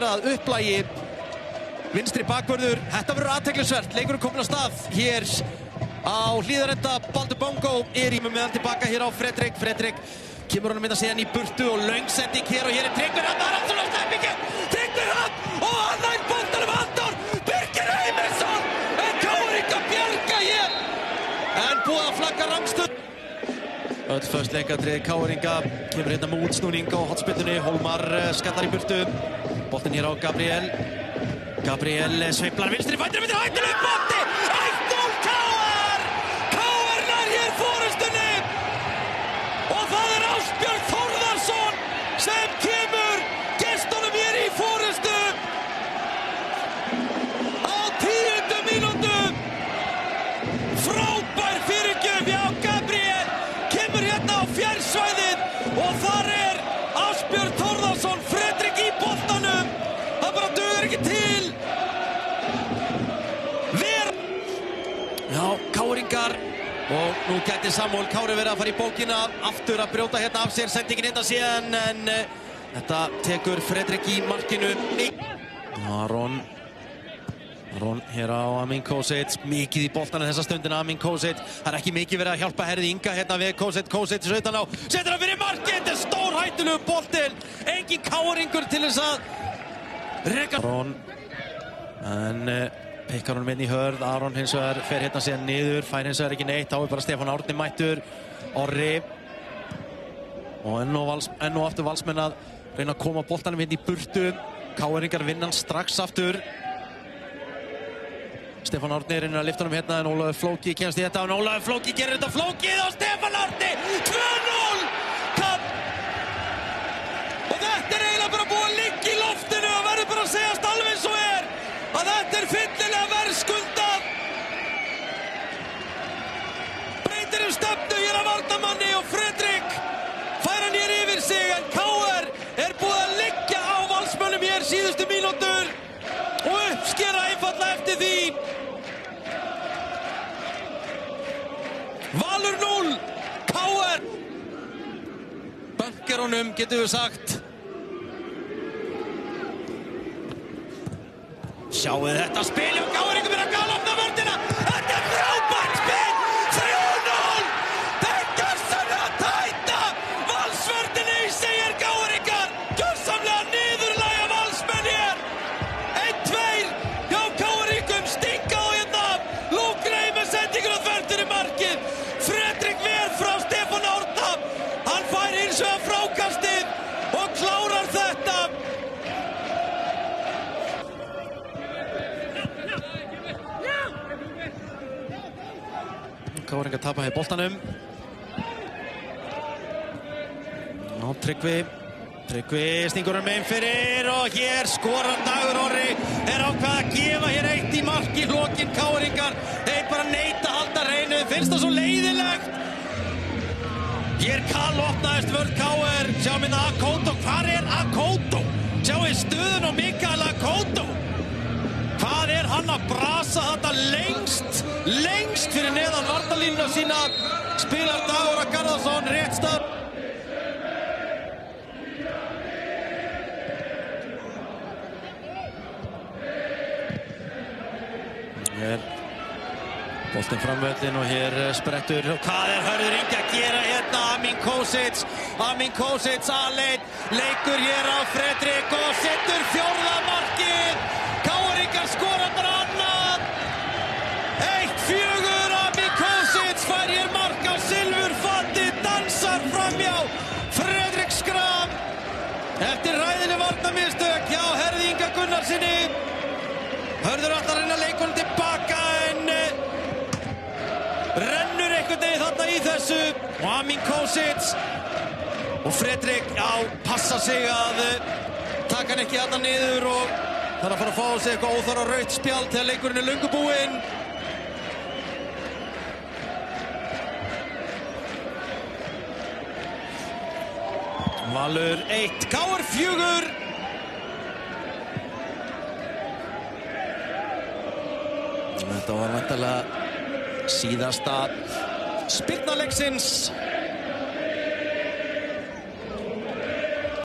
að upplagi. Vinstri bakvörður, þetta verður athyglisvert. Leikurinn kominn af stað hér á Hlíðarenda. Baldur Bongo með hann tilbaka hér á Fredrik. Fredrik kemur honum að segja hann í burtu og löng sending hér og hér Tryggvi Hrafn Haraldsson á stefningu. Tryggvi Hrafn og hann nær boltanum Halldór Birkir Heimisson. En KR bjarga hér. En búið að flagga rangstöð. Öll föst leikatriði KR kemur hérna með útsnúning á hornspyrnunni. Hólmar skallar í burtu. Boltinn hér á Gabriel. Gabriel sveiflar vinstri fætinum undir hættulegur bolti. 1-0 KR! KR nær hér forystunni. Og það Ásbjörn Þórðarsson sem kemur gestunum hér í forystu. Á 10. mínútu. Frábær fyrirgjöf hjá Gabriel. Kemur hérna á fjársvæðið og þar Ásbjörn Þórðarsson. Fredrik í boltanum. Það bara dugar ekki til. Já, KR og nú gæti Samúel Kári verið að fara í bókina aftur að brjóta hérna af sér sendingin hérna síðan en þetta tekur Fredrik í markinu. Aron hér á Amin Kosic, mikið í boltana þessa stundina Amin Kosic. Það ekki mikið verið að hjálpa Herði Inga hérna við Kosic 17 á, setur hann fyrir markið. Þetta stór hættulegu boltinn, engin KR til þess að reka. En pikkar honum inn í hörð, Aron hins vegar fer hérna síðan niður, fær hins vegar ekki neitt, þá bara Stefán Árni mættur, Orri og enn og aftur Valsmenn að reyna að koma boltanum hérna í burtu. KR vinna hann strax aftur. Stefán Árni reynir að lyfta honum hérna en Ólafur Flóki kemst í þetta og Ólafur Flóki gerir þetta flókið og Stefán Árni 2-0! Og þetta eiginlega bara búið að liggja í loftinu og verður bara að segjast alveg eins og að þetta fyllilega verðskuldað. Breytir stefnu hér af varnarmanni og Fredrik fær hann hér yfir sig en KR búið að liggja á Valsmönnum hér síðustu mínútur og uppskera einfaldlega eftir því. Valur 0, KR. Bunkerunum getum við sagt. Sjáu þetta spil og KR verið að galopna vörnina. Þetta frábært spil. 3-0. Þetta gjörsamlega tæta Valsvörninni segir KR. Gjörsamlega niðurlægja Valsmenn hér. 1-2 hjá KR stinga á hérna. Lúkrei með sendingur á þvert í markið. Fredrik ver frá Stefán Árna. Hann fær hins vegar frákastið og klárar þetta. KR tapa hér boltanum. Ná, Tryggvi stingur hann megin fyrir og hér skorar Dagur Orri. Ákvað að gefa hér eitt í mark í lokin. KR þeir bara neita að halda hreinu. Finnst það svo leiðilegt. Hér opnaðist vörn KR. Sjáum hérna Akoto. Hvar Akoto? Sjáum stöðun á Mikael Akoto. Hvað hann að brasa þetta lengst fyrir neðan varnarlínuna sína. Spilar Dagur Garðarsson rétt stað. Hér boltinn framvöllin og hér sprettur. Hvað Hörður Ingi að gera hérna? Amin Kosic aleinn. Leikur hér á Fredrik og setur 4. markið. KR skorar bara annað. 1-4. Amin Kosic fær hér mark á silfurfati. Dansar framhjá Fredrik Schram. Eftir ræðileg varnarmistök hjá Herði Inga Gunnarsinni. Hörður ætlar að reyna leikunum tilbaka en rennur einhvern veginn þarna í þessu. Og Amin Kosic og Fredrik passa sig að taka hann ekki þarna niður og þarf að fara að fá sig eitthvað óþarfa rautt spjald þegar leikurinn löngu búinn. Valur 1, KR 4. Þetta var væntanlega síðasta spyrna leiksins.